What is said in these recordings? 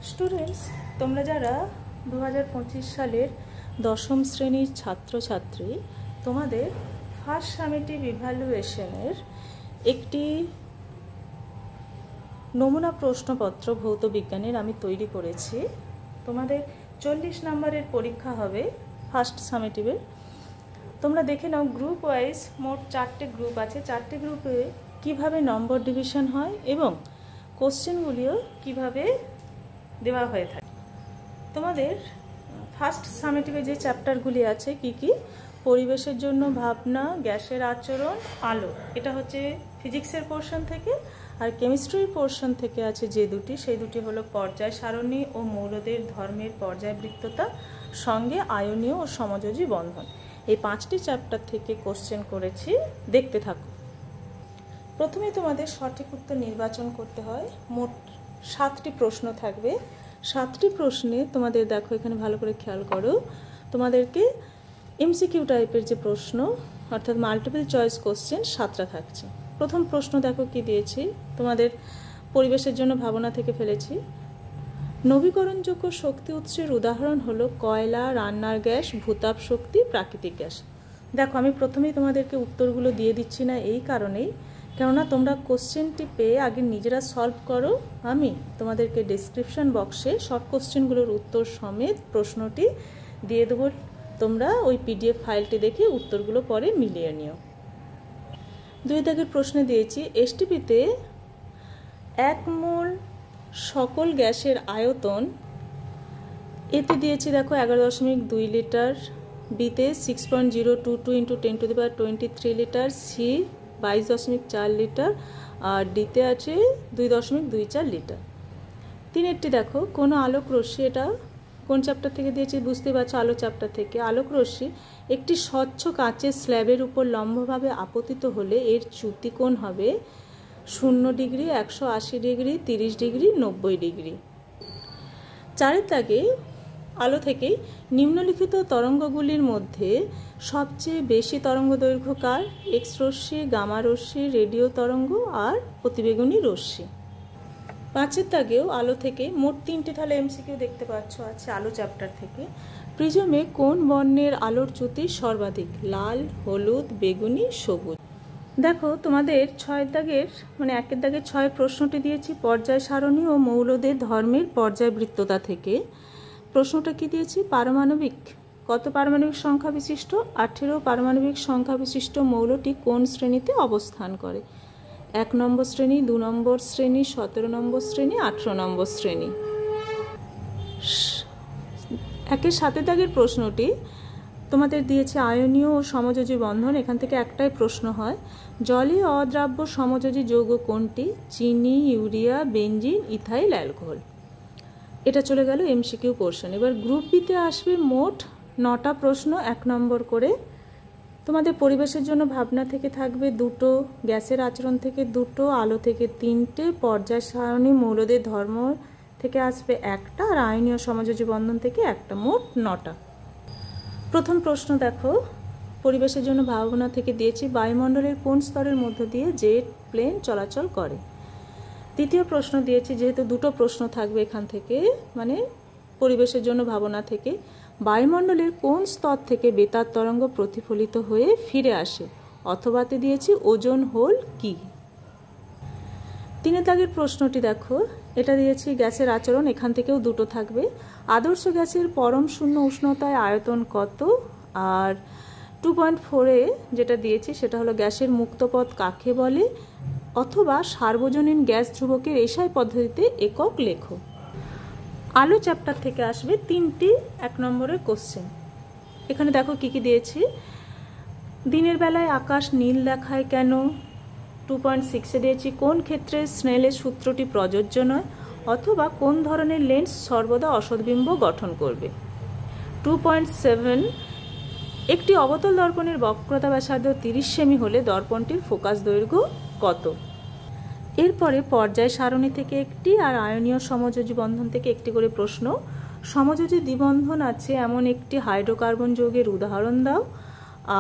Students, তোমরা যারা 2025 সালের দশম শ্রেণীর ছাত্রছাত্রী, তোমাদের ফার্স্ট সামেটিভ ইভ্যালুয়েশনের একটি নমুনা প্রশ্নপত্র ভৌত বিজ্ঞানের আমি তৈরি করেছি। তোমাদের 40 নম্বরের পরীক্ষা হবে ফার্স্ট সামেটিভের। তোমরা দেখে নাও, গ্রুপ ওয়াইজ মোট 4টে গ্রুপ আছে। 4টে গ্রুপে কিভাবে নম্বর ডিভিশন হয় এবং কোশ্চেনগুলিও কিভাবে দেওয়া হয়ে থাকে। তোমাদের ফার্স্ট সামেটিভে যে চ্যাপ্টারগুলি আছে কি কি, পরিবেশের জন্য ভাবনা, গ্যাসের আচরণ, আলো, এটা হচ্ছে ফিজিক্সের পোর্শন থেকে। আর কেমিস্ট্রির পোর্শন থেকে আছে যে দুটি, সেই দুটি হলো পর্যায় সারণী ও মৌলদের ধর্মের পর্যায়বৃত্ততা, সঙ্গে আয়নীয় ও সমযোজী বন্ধন। এই 5টি চ্যাপ্টার থেকে কোশ্চেন করেছি, দেখতে থাকো। প্রথমে তোমাদের সঠিক উত্তর নির্বাচন করতে হয়। মোট 7টি প্রশ্ন থাকবে। 7টি প্রশ্নে তোমাদের দেখো, এখানে ভালো করে খেয়াল করো, তোমাদেরকে এমসিকিউ টাইপের যে প্রশ্ন অর্থাৎ মাল্টিপল চয়েস কোশ্চেন 7টা থাকছে। প্রথম প্রশ্ন দেখো কি দিয়েছি, তোমাদের পরিবেশের জন্য ভাবনা থেকে ফেলেছি। নবীকরণযোগ্য শক্তি উৎসের উদাহরণ হলো কয়লা, রান্নার গ্যাস, ভূতাপ শক্তি, প্রাকৃতিক গ্যাস। দেখো, আমি প্রথমেই তোমাদেরকে উত্তরগুলো দিয়ে দিচ্ছি না এই কারণেই, কেননা তোমরা কোশ্চেনটি পেয়ে আগে নিজেরা সলভ করো। আমি তোমাদেরকে ডেসক্রিপশন বক্সে সব কোশ্চেনগুলোর উত্তর সমেত প্রশ্নটি দিয়ে দেবো। তোমরা ওই পিডিএফ ফাইলটি দেখে উত্তরগুলো পরে মিলিয়ে নিও। 2 দাগের প্রশ্নে দিয়েছি, এসটিপিতে 1 মোল সকল গ্যাসের আয়তন, এতে দিয়েছি দেখো 11.2 লিটার, বিতে 6.022 × 10⁻23 লিটার, সি 22.4 লিটার, আর ডিতে আছে 2.24 লিটার। 3এরটি দেখো, কোনো আলোক রশ্মি, এটা কোন চ্যাপ্টার থেকে দিয়েছি বুঝতে পারছো, আলো চ্যাপ্টার থেকে। আলোক রশ্মি একটি স্বচ্ছ কাঁচের স্ল্যাবের উপর লম্বভাবে আপতিত হলে এর চ্যুতিকোণ হবে 0 ডিগ্রি, 180 ডিগ্রি, 30 ডিগ্রি, 90 ডিগ্রি। 4এর দাগে আলো থেকে নিম্নলিখিত তরঙ্গগুলির মধ্যে সবচেয়ে বেশি তরঙ্গ দৈর্ঘ্য কার? এক্স রশ্মি, গামা রশ্মি, রেডিও তরঙ্গ আর অতিবেগুনি রশ্মি। 5এর দাগেও আলো থেকে মোট 3টি তাহলে এমসিকিউ দেখতে পাচ্ছ আছে আলো চ্যাপ্টার থেকে। প্রিজমে কোন বর্ণের আলোর চ্যুতি সর্বাধিক? লাল, হলুদ, বেগুনি, সবুজ। দেখো, তোমাদের 1 দাগের 6 প্রশ্নটি দিয়েছি পর্যায় সারণী ও মৌলদের ধর্মের পর্যায়বৃত্ততা থেকে। প্রশ্নটা কি দিয়েছি? পারমাণবিক কত পারমাণবিক সংখ্যা বিশিষ্ট? 18 পারমাণবিক সংখ্যা বিশিষ্ট মৌলটি কোন শ্রেণীতে অবস্থান করে? 1 নম্বর শ্রেণী, 2 নম্বর শ্রেণী, 17 নম্বর শ্রেণী, 18 নম্বর শ্রেণী। 1-এর 7 দাগের প্রশ্নটি তোমাদের দিয়েছে আয়নীয় ও সমযোজী বন্ধন। এখান থেকে একটাই প্রশ্ন হয়, জলে অদ্রাব্য সমযোজী যৌগ কোনটি? চিনি, ইউরিয়া, বেনজিন, ইথাইল অ্যালকোহল। এটা চলে গেল এমসিকিউ পোর্শন। এবার গ্রুপ বিতে আসবে মোট 9টা প্রশ্ন, 1 নম্বর করে। তোমাদের পরিবেশের জন্য ভাবনা থেকে থাকবে 2টো, গ্যাসের আচরণ থেকে 2টো, আলো থেকে 3টে, পর্যায় সারণী মৌলদের ধর্ম থেকে আসবে 1টা, আর আয়নীয় সমযোজী বন্ধন থেকে 1টা, মোট 9টা। প্রথম প্রশ্ন দেখো, পরিবেশের জন্য ভাবনা থেকে দিয়েছি বায়ুমণ্ডলের কোন স্তরের মধ্য দিয়ে জেট প্লেন চলাচল করে? দ্বিতীয় প্রশ্ন দিয়েছি, যেহেতু 2টো প্রশ্ন থাকবে এখান থেকে, মানে পরিবেশের জন্য ভাবনা থেকে, বায়ুমণ্ডলের কোন স্তর থেকে বেতার তরঙ্গ প্রতিফলিত হয়ে ফিরে আসে? অথবাতে দিয়েছি ওজোন হোল কি? 3 দাগের প্রশ্নটি দেখো, এটা দিয়েছি গ্যাসের আচরণ, এখান থেকেও 2টো থাকবে। আদর্শ গ্যাসের পরম শূন্য উষ্ণতায় আয়তন কত? আর 2.4-এ যেটা দিয়েছি সেটা হলো গ্যাসের মুক্তপথ কাকে বলে? অথবা সার্বজনীন গ্যাস ধ্রুবকের এসআই পদ্ধতিতে একক লেখো। আলো চ্যাপ্টার থেকে আসবে 3টি 1 নম্বরের কোশ্চেন। এখানে দেখো কি কি দিয়েছি। দিনের বেলায় আকাশ নীল দেখায় কেন? 2.6-এ দিয়েছি কোন ক্ষেত্রে স্নেলের সূত্রটি প্রযোজ্য নয়? অথবা কোন ধরনের লেন্স সর্বদা অসৎবিম্ব গঠন করবে? 2.7, একটি অবতল দর্পণের বক্রতা ব্যাসার্ধ 30 সেমি হলে দর্পণটির ফোকাস দৈর্ঘ্য কত? এরপরে পর্যায় সারণী থেকে একটি আর আয়নীয় সমযোজী বন্ধন থেকে একটি করে প্রশ্ন। সমযোজী দ্বিবন্ধন আছে এমন একটি হাইড্রোকার্বন যৌগের উদাহরণ দাও।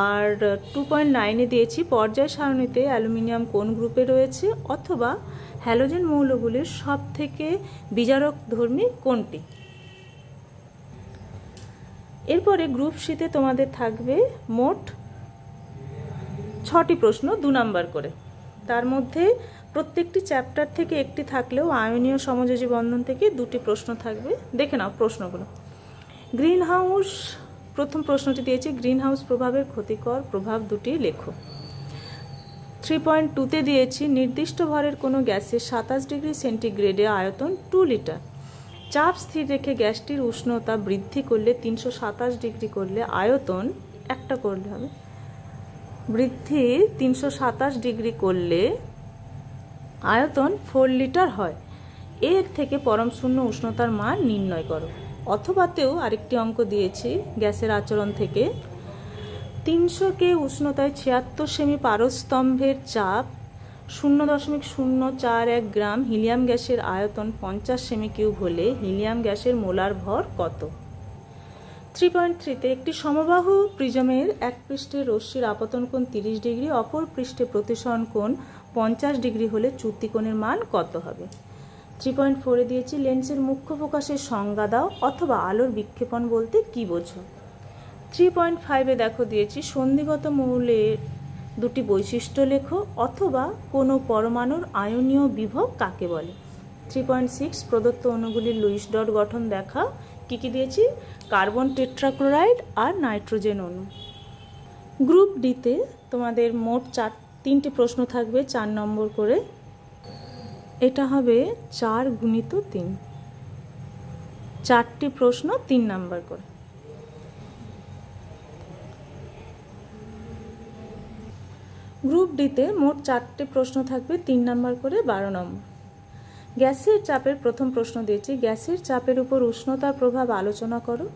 আর 2.9-এ দিয়েছি পর্যায় সারণীতে অ্যালুমিনিয়াম কোন গ্রুপে রয়েছে? অথবা হ্যালোজেন মৌলগুলির সবথেকে বিজারকধর্মী কোনটি? এরপরে গ্রুপ সিতে তোমাদের থাকবে মোট 6টি প্রশ্ন, 2 নাম্বার করে। তার মধ্যে প্রত্যেকটি চ্যাপ্টার থেকে একটি থাকলেও আয়নীয় সমযোজী বন্ধন থেকে 2টি প্রশ্ন থাকবে। দেখে নাও প্রশ্নগুলো। গ্রিন হাউস, প্রথম প্রশ্নটি দিয়েছে গ্রিন হাউস প্রভাবের ক্ষতিকর প্রভাব 2টি লেখো। 3.2-তে দিয়েছি নির্দিষ্ট ভরের কোনো গ্যাসের 27 ডিগ্রি সেন্টিগ্রেডে আয়তন 2 লিটার। চাপ স্থির রেখে গ্যাসটির উষ্ণতা বৃদ্ধি করলে 327 ডিগ্রি করলে আয়তন, একটা করলে হবে, বৃদ্ধি 327 ডিগ্রি করলে আয়তন 4 লিটার হয়। এর থেকে পরম শূন্য উষ্ণতার মান নির্ণয় করো। অথবাতেও আরেকটি অঙ্ক দিয়েছি গ্যাসের আচরণ থেকে। 300 কে উষ্ণতায় 76 সেমি পারস্তম্ভের চাপ 0.041 গ্রাম হিলিয়াম গ্যাসের আয়তন 50 সেমি কিউব হলে হিলিয়াম গ্যাসের মোলার ভর কত? 3.3-তে একটি সমবাহু প্রিজমের এক পৃষ্ঠে রশ্মির আপতন কোণ 30 ডিগ্রি, অপর পৃষ্ঠে প্রতিসরণ কোণ 50 ডিগ্রি হলে চ্যুতিকোণের মান কত হবে? 3.4-এ দিয়েছি লেন্সের মুখ্য ফোকাসের সংজ্ঞা দাও অথবা আলোর বিক্ষেপণ বলতে কি বোঝো। 3.5-এ দেখো দিয়েছি সন্ধিগত মৌলের 2টি বৈশিষ্ট্য লেখো অথবা কোনো পরমাণুর আয়নীয় বিভব কাকে বলে। 3.6 প্রদত্ত অণুগুলির লুইস ডট গঠন দেখা। কি কি দিয়েছি? কার্বন টেট্রাক্লোরাইড আর নাইট্রোজেন অণু। গ্রুপ ডিতে তোমাদের মোট 3টি প্রশ্ন থাকবে 4 নম্বর করে। এটা হবে 4 গুণিত 3, 4টি প্রশ্ন 3 নাম্বার করে। গ্রুপ ডিতে মোট 4টি প্রশ্ন থাকবে 3 নাম্বার করে, 12 নম্বর। গ্যাসের চাপের প্রথম প্রশ্ন দিয়েছি গ্যাসের চাপের উপর উষ্ণতার প্রভাব আলোচনা করো।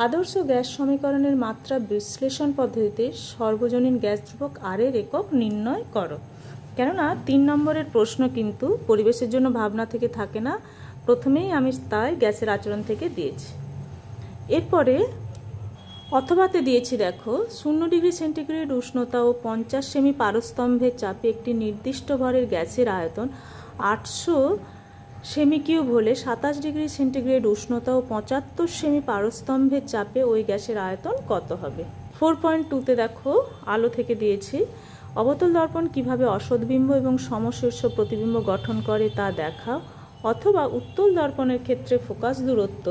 আদর্শ গ্যাস সমীকরণের মাত্রা বিশ্লেষণ পদ্ধতিতে সর্বজনীন গ্যাস ধ্রুবক আর এর একক নির্ণয় করো। কেননা 3 নম্বরের প্রশ্ন কিন্তু পরিবেশের জন্য ভাবনা থেকে থাকে না, প্রথমেই আমি তাই গ্যাসের আচরণ থেকে দিয়েছি। এরপরে অথবাতে দিয়েছি দেখো 0 ডিগ্রি সেন্টিগ্রেড উষ্ণতা ও 50 সেমি পারস্তম্ভের চাপে একটি নির্দিষ্ট ভরের গ্যাসের আয়তন 800 সেমি কিউব হলে 27 ডিগ্রি সেন্টিগ্রেড উষ্ণতা ও 75 সেমি পারস্তম্ভের চাপে ওই গ্যাসের আয়তন কত হবে। 4.2-তে দেখো আলো থেকে দিয়েছি অবতল দর্পণ কিভাবে অসৎবিম্ব এবং সমশীর্ষ প্রতিবিম্ব গঠন করে তা দেখাও অথবা উত্তল দর্পণের ক্ষেত্রে ফোকাস দূরত্ব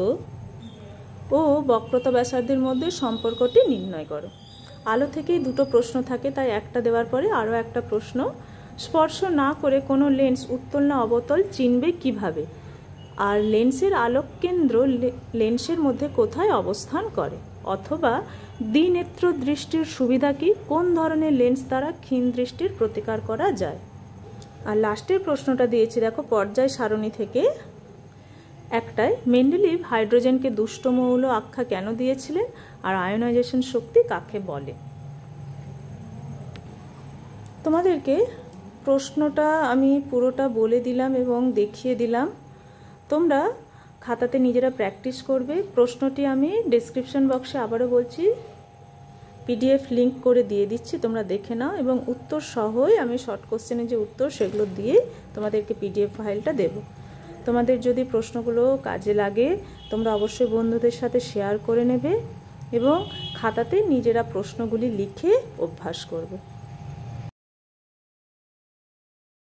ও বক্রতা ব্যাসার্ধের মধ্যে সম্পর্কটি নির্ণয় করো। আলো থেকেই 2টো প্রশ্ন থাকে, তাই একটা দেওয়ার পরে আরও একটা প্রশ্ন। স্পর্শ না করে কোনো লেন্স উত্তল না অবতল চিনবে কিভাবে? আর লেন্সের আলোক কেন্দ্র লেন্সের মধ্যে কোথায় অবস্থান করে? অথবা দ্বিনেত্র দৃষ্টির সুবিধা কি? কোন ধরনের লেন্স দ্বারা ক্ষীণ দৃষ্টির প্রতিকার করা যায়? আর লাস্টের প্রশ্নটা দিয়েছি দেখো পর্যায় সারণী থেকে একটাই, মেন্ডেলিভ হাইড্রোজেনকে দুষ্ট মৌল আখ্যা কেন দিয়েছিলেন আর আয়োনাইজেশন শক্তি কাকে বলে? তোমাদেরকে প্রশ্নটা আমি পুরোটা বলে দিলাম এবং দেখিয়ে দিলাম, তোমরা খাতাতে নিজেরা প্র্যাকটিস করবে। প্রশ্নটি আমি ডেসক্রিপশন বক্সে আবারও বলছি পিডিএফ লিঙ্ক করে দিয়ে দিচ্ছি, তোমরা দেখে নাও এবং উত্তর সহই আমি শর্ট কোশ্চেনের যে উত্তর সেগুলো দিয়ে তোমাদেরকে পিডিএফ ফাইলটা দেব। তোমাদের যদি প্রশ্নগুলো কাজে লাগে তোমরা অবশ্যই বন্ধুদের সাথে শেয়ার করে নেবে এবং খাতাতে নিজেরা প্রশ্নগুলি লিখে অভ্যাস করবে।